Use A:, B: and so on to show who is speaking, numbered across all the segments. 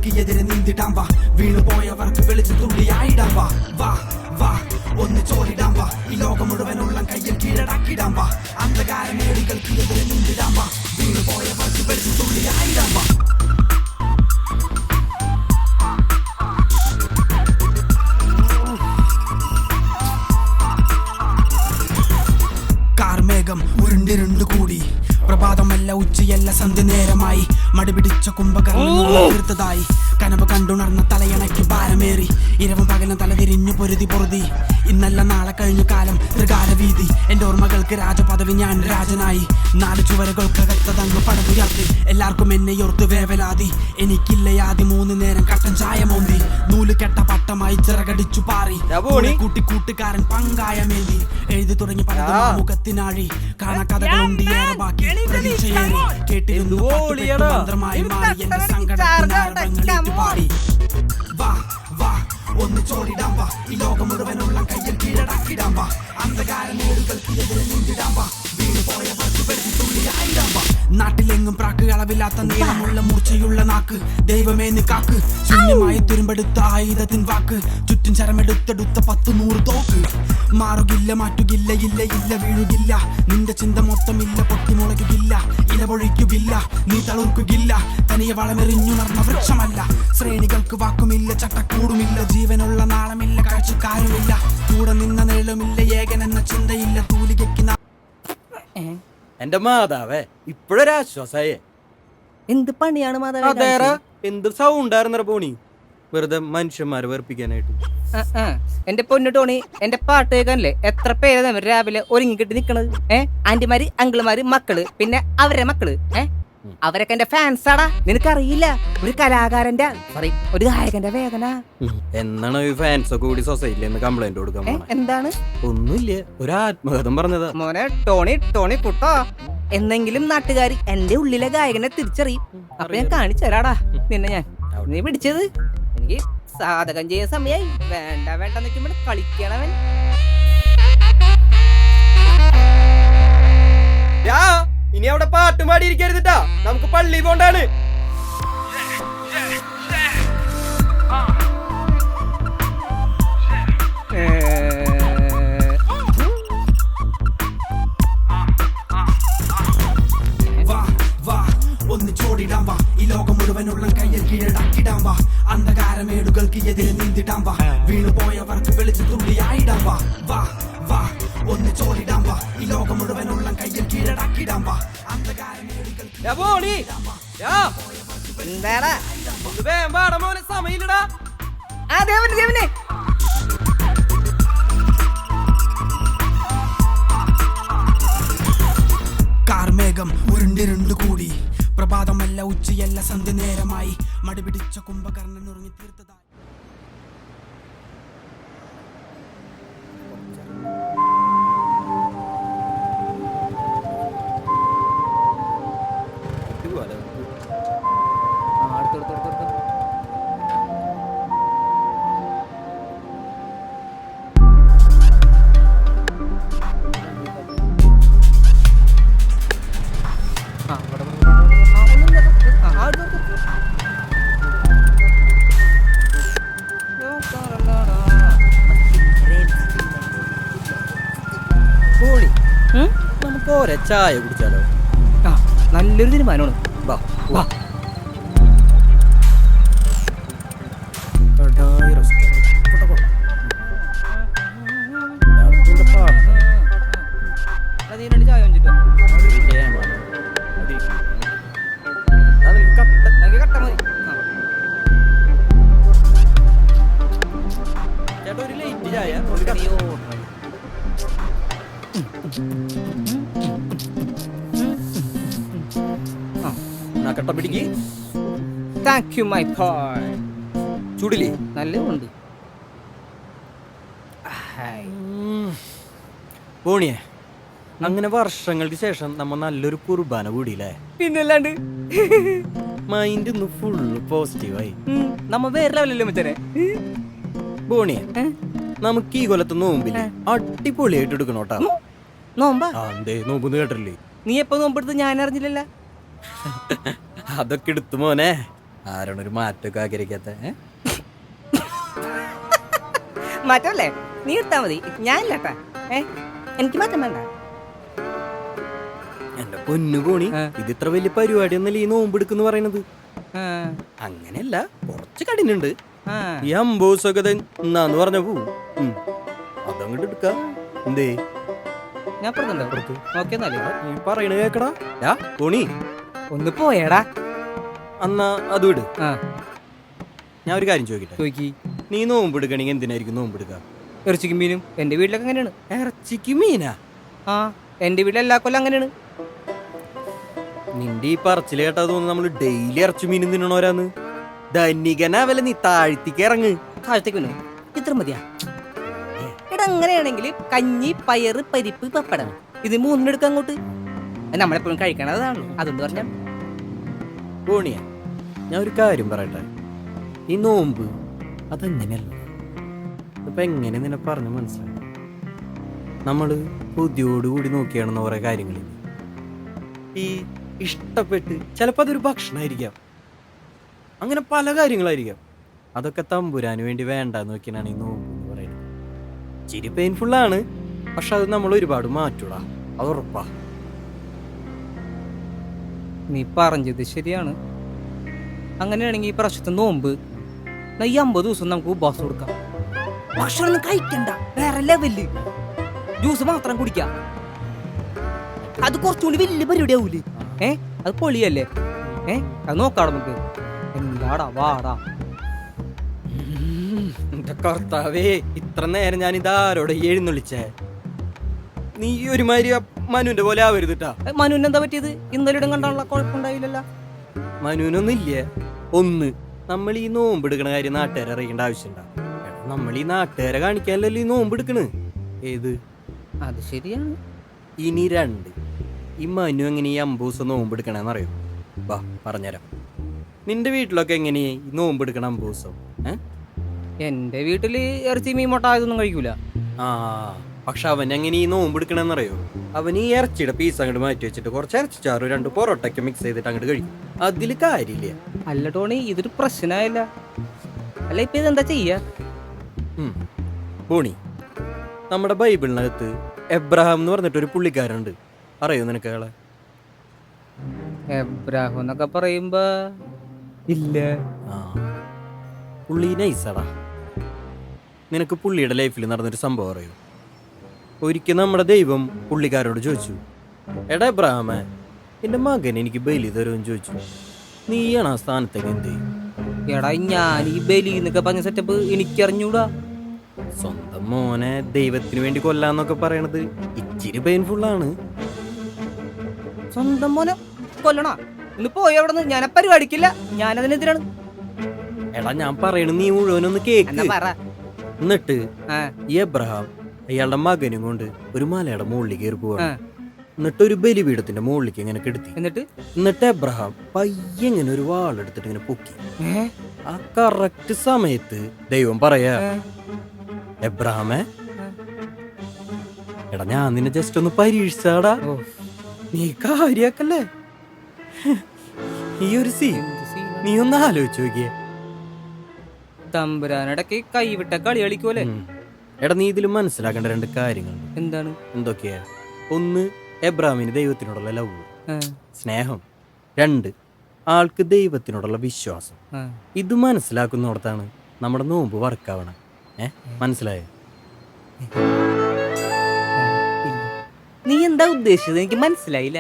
A: കാരമേടുകൾക്ക് എതിരെ നീന്തിടാം വാ, വീണുപോയവർക്ക് വെളിച്ചു തുള്ളിയായിടാം വാ, വാ വാ ഒന്ന് ചോരിടാം വാ, ഈ ലോകം മുഴുവനുള്ള കയ്യിൽ കീഴടക്കിടാം വാ, അന്ധകാരമേടുകൾക്ക് എതിരെ നീന്തിടാം വാ, വീണുപോയവർക്ക് വെളിച്ചു തുള്ളിയായിടാം വാ. കാർമേഘം ഉരുണ്ടിരുണ്ടു കൂടി, പ്രഭാതമല്ല ഉച്ചയല്ല സന്ധ്യ നേരമായി, മടിപിടിച്ച കുംഭകർണീർത്തതായി, കനവ് കണ്ടുണർന്ന തലയണയ്ക്ക് ഭാരമേറി, ഇരവും പകലും തലതിരിഞ്ഞു പൊരുതി പൊറുതി, ഇന്നല്ല നാളെ കഴിഞ്ഞു കാലം ത്രികാലവീതി, എന്റെ ഓർമ്മകൾക്ക് രാജപദവി ഞാൻ രാജനായി, 4 ചുവരുകൾക്കകത്തതങ്ങ് പടമുയർത്തി, എല്ലാവർക്കും എന്നെ ഓർത്ത് വേവലാതി, എനിക്കില്ലയാതി 3 നേരം കട്ടൻ ചായ മോന്തി, നൂല് കെട്ട പട്ടമായി ചിറകടിച്ചു പാറി, കൂട്ടി കൂട്ടുകാരൻ പങ്കായമേന്തി, എഴുതി തുടങ്ങി പലതും മുഖത്തിനാഴി, കാണാക്കഥകളുണ്ട് ഏറെ ബാക്കി പ്രതീക്ഷയേറി, കേട്ടിരുന്നു മന്ത്രമായി മാറി എന്റെ സങ്കടത്തിൽ പാടി, വാ വാ ഒന്ന് ചോടിടാം വാ, ഈ ലോകം മുഴുവനുള്ള കയ്യിൽ കീഴടക്കിടാം വാ, അന്ധകാരമേടുകൾക്ക് എതിരെ നീന്തിടാം വാ, വീണുപോയവർക്ക് വെളിച്ചു തുള്ളിയായിടാം വാ. നാട്ടിലെങ്ങും പ്രാക്ക് അളവില്ലാത്ത നീളമുള്ള മൂർച്ചയുള്ള നാക്ക്, ദൈവമേ നീ കാക്ക്, ശൂന്യമായി തുരുമ്പെടുത്ത ആയുധത്തിൻ വാക്ക്, ചുറ്റും ചരമെടുത്തെടുത്ത 10-100 തോക്ക്, മാറുകില്ല മാറ്റുകില്ല ഇല്ല ഇല്ല വീഴുകില്ല, നിന്റെ ചിന്ത മൊത്തമില്ല പൊട്ടിമുളയ്ക്കുകില്ല, ഇല പൊഴിക്കുകില്ല നീ തളർക്കുകില്ല, തനിയെ വളമെറിഞ്ഞു നടന്ന വൃക്ഷമല്ല, ശ്രേണികൾക്ക് വാക്കുമില്ല ചട്ടക്കൂടുമില്ല, ജീവനുള്ള നാളമില്ല കാഴ്ചക്കാരുമില്ല, കൂടെ നിന്ന നിഴലുമില്ല ഏകനെന്ന ചിന്തയില്ല, തൂലികയ്ക്ക്
B: എന്റെ മാതാവേ ഇപ്പോഴൊരാശ്വാസായേ.
C: എന്ത് പണിയാണ്
B: അതേറ എന്ത് സൗണ്ടായിരുന്ന പോണി, വെറുതെ മനുഷ്യന്മാരെ വെറുപ്പിക്കാനായിട്ട്.
C: എന്റെ പൊന്നു ടോണി, എന്റെ പാട്ട് കേൾക്കാനല്ലേ എത്ര പേര് രാവിലെ ഒരുങ്ങിക്കിട്ട് നിക്കണത്. ആന്റിമാര് അങ്കിളുമാര് മക്കള് പിന്നെ അവരെ മക്കള് അവരൊക്കെ എന്റെ ഫാൻസാടാ. നിനക്കറിയില്ല ഒരു കലാകാരന്റെ സോറി ഒരു ഗായകന്റെ വേദന.
B: എന്നാണ് ഈ ഫാൻസ് ഒക്കെ കൂടി സൊസൈറ്റിയിൽ കംപ്ലൈന്റ് കൊടുക്കാൻ?
C: എന്താണ്?
B: ഒന്നുമില്ല, ഒരു ആത്മകഥം പറഞ്ഞതാ
C: മോനെ ടോണി. ടോണി കുട്ടോ, എന്നെങ്കിലും നാട്ടുകാർ എന്റെ ഉള്ളിലെ ഗായകനെ തിരിച്ചറിയും. അപ്പൊ ഞാൻ കാണിച്ചു തരാടാ നിന്നെ. ഞാൻ നീ പിടിച്ചത് എനിക്ക് സാധകം ചെയ്യാൻ സമയായി. വേണ്ട വേണ്ട നിൽക്കുമ്പോൾ കളിക്കണവൻ.
B: ഇനി അവിടെ പാട്ടും പാടിയിരിക്കരുതിട്ടാ, നമുക്ക് പള്ളി പോണ്ടാണ്.
A: ഒന്ന് ചോടിടാം വാ, ഈ ലോകം മുഴുവനുള്ള കയ്യിൽ കീഴടക്കിടാം വാ, അന്ധകാരമേടുകൾക്ക് എതിരെ നീന്തിടാം വാ, വീണുപോയവർക്ക് വെളിച്ചു തുള്ളിയായിടാം വാ, വാ വാ ഒന്ന് ചോടിടാം വാ, ഈ ലോകം മുഴുവനുള്ള കയ്യിൽ കീഴടക്കിടാം വാ, അന്ധകാരമേടുകൾക്ക്
B: സമയില്ലടാ.
A: കാർമേഘം ഉരുണ്ടിരുണ്ടു കൂടി, പ്രഭാതമല്ല ഉച്ചയല്ല സന്ധ്യ നേരമായി, മടിപിടിച്ച കുംഭകർണൻ ഉറങ്ങി തീർത്തതായി.
B: നമുക്ക് ഓരോ ചായ കുടിച്ചാലോ?
C: നല്ലൊരു തീരുമാനമാണ്.
B: വാ വാ.
C: ചായ വെച്ചിട്ടോ കട്ട മതി.
B: ചേട്ടാ ഒരു ലൈറ്റ് ചായ. കട്ട പിടിക്ക്.
C: Thank you my boy.
B: ചൂടില്ലേ?
C: നല്ലതുണ്ട്.
B: പോണിയേ, അങ്ങനെ വർഷങ്ങൾക്ക് ശേഷം നമ്മ നല്ലൊരു കുർബാന കൂടിയില്ലേ?
C: പിന്നല്ലാണ്ട്
B: മൈൻഡ് ഇന്ന് ഫുള്ള് പോസിറ്റീവായി.
C: നമ്മ വേറെ ലെവലല്ലേ മച്ചനെ.
B: ബോണിയെ, നമുക്ക് ഈ കൊല്ലത്ത് നോമ്പില്ലേ അടിപൊളിയായിട്ട് എടുക്കണോട്ടാ.
C: നോമ്പാ?
B: നോമ്പെന്ന് കേട്ടില്ലേ?
C: നീ എപ്പോ നോമ്പെടുത്ത് ഞാൻ അറിഞ്ഞില്ലല്ലോ.
B: അതൊക്കെ എടുത്തു മോനെ. ആരാണ് ഒരു മാറ്റമൊക്കെ ആഗ്രഹിക്കാത്ത
C: മാറ്റമല്ലേ നീ ഇട്ടാ മതി ഞാനില്ലട്ടാ എനിക്ക് മാറ്റം വേണ്ട.
B: എന്റെ പൊന്നു കോണി, ഇത് ഇത്ര വലിയ പരിപാടിയൊന്നല്ല ഈ നോമ്പെടുക്കെന്ന് പറയണത്.
C: ആ,
B: അങ്ങനെയല്ല, കുറച്ച് കഠിനുണ്ട്.
C: ആ.
B: ഈ അമ്പോസൊക്കെ എന്നാന്ന് പറഞ്ഞ പോവും. അതങ്ങോട്ട് എടുക്ക. എന്തേ
C: ഞാൻ അപ്പുറത്തുണ്ടോ?
B: അപ്പുറത്ത്.
C: ഓക്കെ എന്നാലേ
B: നീ പറയണ കേക്കടാ. യാ കോണി,
C: ഒന്ന് പോയേടാ.
B: അന്നാ അത് വിട്.
C: ആ
B: ഞാൻ ഒരു കാര്യം ചോദിക്കട്ടെ,
C: ചോദിക്കി.
B: നീ നോമ്പെടുക്കണെങ്കിൽ എന്തിനായിരിക്കും നോമ്പെടുക്ക?
C: ഇറച്ചിക്കും മീനും എന്റെ വീട്ടിലൊക്കെ അങ്ങനെയാണ്.
B: ഇറച്ചിക്ക് മീനാ?
C: ആ എന്റെ വീട്ടിൽ എല്ലാ കൊല്ലം അങ്ങനെയാണ്.
B: നിന്റെ ഈ പറച്ചില് കേട്ടാ തോന്നുന്നു നമ്മള് ഡെയിലി ഇറച്ചി മീനും തിന്നണോരാന്ന്. ധനികനാവല്ല, നീ താഴ്ത്തിക്ക് ഇറങ്ങ്.
C: താഴത്തേക്ക് വന്നു ഇത്ര മതിയാ. എടാ അങ്ങനെയാണെങ്കിൽ കഞ്ഞി, പയറ്, പരിപ്പ്, പപ്പടം ഇത് മൂന്നിനെടുക്കാം അങ്ങോട്ട്. നമ്മളെപ്പോഴും കഴിക്കണതാണല്ലോ, അതൊന്ന് പറഞ്ഞാൽ.
B: കോണിയ, ഞാൻ ഒരു കാര്യം പറയട്ടെ. ഈ നോമ്പ് അതെങ്ങനെയല്ല, ഇപ്പൊ എങ്ങനെ നിന്നെ പറഞ്ഞ് മനസ്സിലായി? നമ്മള് ബുദ്ധിയോടുകൂടി നോക്കിയാണെന്ന കുറെ കാര്യങ്ങളിൽ ഈ ഇഷ്ടപ്പെട്ട് ചിലപ്പോൾ അതൊരു ഭക്ഷണമായിരിക്കാം, അങ്ങനെ പല കാര്യങ്ങളായിരിക്കാം. അതൊക്കെ തമ്പുരാന് വേണ്ടി വേണ്ടെന്ന് വെക്കാനാണ് ഈ നോമ്പ് എന്ന് പറയുന്നത്. ചിരി പെയിൻഫുള്ളാണ്, പക്ഷെ അത് നമ്മൾ ഒരുപാട് മാറ്റൂടാ, അത് ഉറപ്പാ.
C: നീ പറഞ്ഞത് ശരിയാണ്. അങ്ങനെയാണെങ്കിൽ ഈ പ്രാവശ്യത്തെ നോമ്പ് ഈ 50 ദിവസം നമുക്ക് ഉപവാസം കൊടുക്കാം. ഭക്ഷണം കഴിക്കണ്ട, വേറെ ലെവല് ജ്യൂസ് മാത്രം കുടിക്കാം. അത് കുറച്ചുകൂടി വലിയ പരിപാടി ആവൂലേ? അത് പൊളിയല്ലേ? അത് നോക്കാം നമുക്ക്. എന്താടാ വാടാ.
B: എന്റെ കർത്താവേ, ഇത്ര നേരം ഞാൻ ഇതാരോടെ എഴുന്നള്ളിച്ചേ. നീ ഒരുമാതിരി മനുവിന്റെ പോലെ ആവരുതിട്ടാ.
C: മനുവിന് എന്താ പറ്റിയത്? ഇന്നലെ ഇടം കണ്ടാണല്ലോ, കുഴപ്പമുണ്ടായില്ലല്ലോ.
B: മനുവിനൊന്നും ഇല്ലേ? ഒന്ന്, നമ്മൾ ഈ നോമ്പെടുക്കണ കാര്യം നാട്ടുകാരെ അറിയേണ്ട ആവശ്യമുണ്ടാ? നമ്മൾ ഈ നാട്ടുകാരെ കാണിക്കാനല്ലോ ഈ നോമ്പെടുക്കണ്. ഏത്?
C: അത് ശരിയാണ്.
B: ഇനി 2, ഈ മനു എങ്ങനെ ഈ 50 ദിവസം നോമ്പെടുക്കണെന്ന് അറിയോ? വാ പറഞ്ഞുതരാം. നിന്റെ വീട്ടിലൊക്കെ എങ്ങനെയാ ഈ നോമ്പെടുക്കണം 50 ദിവസം?
C: എന്റെ വീട്ടില് ഇറച്ചി മീൻ മുട്ട ഇതൊന്നും കഴിക്കൂല.
B: ആ, പക്ഷെ അവൻ എങ്ങനെ ഈ നോമ്പെടുക്കണെന്ന് അറിയോ? അവൻ ഈ ഇറച്ചിയുടെ പീസ് അങ്ങോട്ട് മാറ്റി വെച്ചിട്ട് കുറച്ച് ഇറച്ചിച്ചാറ് 2 പൊറോട്ടയ്ക്ക് മിക്സ് ചെയ്തിട്ട് അങ്ങോട്ട് കഴിക്കും. അതില് കാര്യമില്ല.
C: അല്ല ടോണി, ഇതൊരു പ്രശ്നമായില്ല. അല്ല ഇപ്പൊ ഇതെന്താ ചെയ്യാ?
B: പോണി, നമ്മുടെ ബൈബിളിനകത്ത് എബ്രഹാം എന്ന് പറഞ്ഞിട്ടൊരു പുള്ളിക്കാരുണ്ട്. അറിയോ നിനക്ക് ആളെ?
C: എബ്രാഹിം എന്നൊക്കെ പറയുമ്പോ ഇല്ല.
B: ആ, പുള്ളി നൈസാടാ. നിനക്ക് പുള്ളിയുടെ ലൈഫിൽ നടന്നൊരു സംഭവം അറിയോ? ഒരിക്കൽ നമ്മുടെ ദൈവം പുള്ളിക്കാരോട് ചോദിച്ചു, എടാ എബ്രഹാമേ, എന്റെ മകൻ എനിക്ക് ബലി തരുമെന്ന് ചോദിച്ചു. നീയാണ് ആ സ്ഥാനത്തേക്ക് എന്ത് ചെയ്യും?
C: എടാ ഞാൻ ഈ ബലി എന്നൊക്കെ പറഞ്ഞ സെറ്റപ്പ് എനിക്കറിഞ്ഞൂടാ.
B: സ്വന്തം മോനെ ദൈവത്തിന് വേണ്ടി കൊല്ലാന്നൊക്കെ പറയണത് ഇച്ചിരി പെയിൻഫുള്ളാണ്.
C: സ്വന്തം മോനെ കൊല്ലണോ? ഇന്ന് പോയി അവിടെ നിന്ന് ഞാൻ പരിപാടിക്കില്ല, ഞാനതിനെതിരാണ്.
B: എടാ ഞാൻ പറയണ നീ മുഴുവനൊന്ന് കേക്ക്.
C: പറ.
B: എന്നിട്ട് ഈ എബ്രഹാം അയാളുടെ മകനും കൊണ്ട് ഒരു മലയുടെ മുകളിൽ കയറി പോവാണ്. എന്നിട്ട് ഒരു ബലിപീഠത്തിന്റെ മുകളിലേക്ക് ഇങ്ങനെ കെടുത്തി. എന്നിട്ട് എബ്രഹാം പയ്യെ ഇങ്ങനെ ഒരു വാളെടുത്തിട്ട് ഇങ്ങനെ പൊക്കി. ആ കറക്റ്റ് സമയത്ത് ദൈവം പറയാ, എബ്രഹാമേ, എടാ ഞാൻ നിന്നെ ജസ്റ്റ് ഒന്ന് പരീക്ഷിച്ചാടാ, നീ കാര്യാക്കല്ലേ. ഈ ഒരു സീൻ നീ ഒന്ന് ആലോചിച്ച് നോക്കിയേ.
C: തമ്പുരാനിടയ്ക്ക് കൈവിട്ട കളി കളിക്കൂലെ.
B: എടാ നീ ഇതിൽ മനസ്സിലാക്കേണ്ട 2 കാര്യങ്ങൾ.
C: എന്താണ്?
B: എന്തൊക്കെയാ? 1, എബ്രഹാമിന് ദൈവത്തിനോടുള്ള ലവ്, സ്നേഹം. 2, ആൾക്ക് ദൈവത്തിനോടുള്ള വിശ്വാസം. ഇത് മനസ്സിലാക്കുന്നിടത്താണ് നമ്മുടെ നോമ്പ് വർക്കാവണം. മനസ്സിലായോ?
C: നീ എന്താ ഉദ്ദേശിച്ചത്? എനിക്ക് മനസ്സിലായില്ല.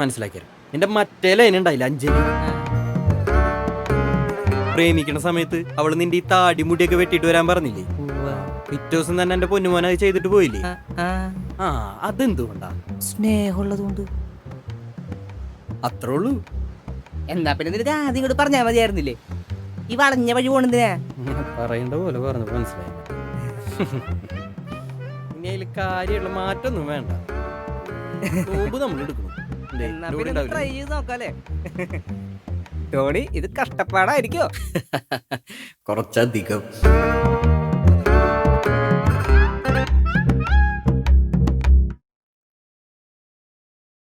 B: മനസ്സിലാക്കിയ എന്റെ മറ്റേ ലൈൻ ഉണ്ടായില്ല, അഞ്ജലി. പ്രേമിക്കണ സമയത്ത് അവള് നിന്റെ ഈ താടി മുടിയൊക്കെ വെട്ടിട്ട് വരാൻ പറഞ്ഞില്ലേ? പിറ്റേ ദിവസം തന്നെ എന്റെ പൊന്നുമോൻ അത് ചെയ്തിട്ട് പോയില്ലേ? ആ, അതെന്തുകൊണ്ടാ?
C: സ്നേഹമുള്ളതുകൊണ്ട്.
B: അത്രേ ഉള്ളൂ.
C: എന്താ പിന്നെ നിനക്ക് ആദ്യം ഇങ്ങോട്ട് പറഞ്ഞാൽ മതിയായിരുന്നില്ലേ? ഈ വളഞ്ഞ വഴി പോണെന്തിനാ?
B: പറയേണ്ട പോലെ പറഞ്ഞു, മനസ്സിലായി. ഇനി അതിൽ കാര്യമുള്ള മാറ്റൊന്നും വേണ്ട. നോമ്പ് നമ്മൾ എടുക്കണം.
C: ട്രൈ ചെയ്ത് നോക്കാല്ലേ ടോണി? ഇത് കഷ്ടപ്പാടായിരിക്കോ?
B: കുറച്ചധികം.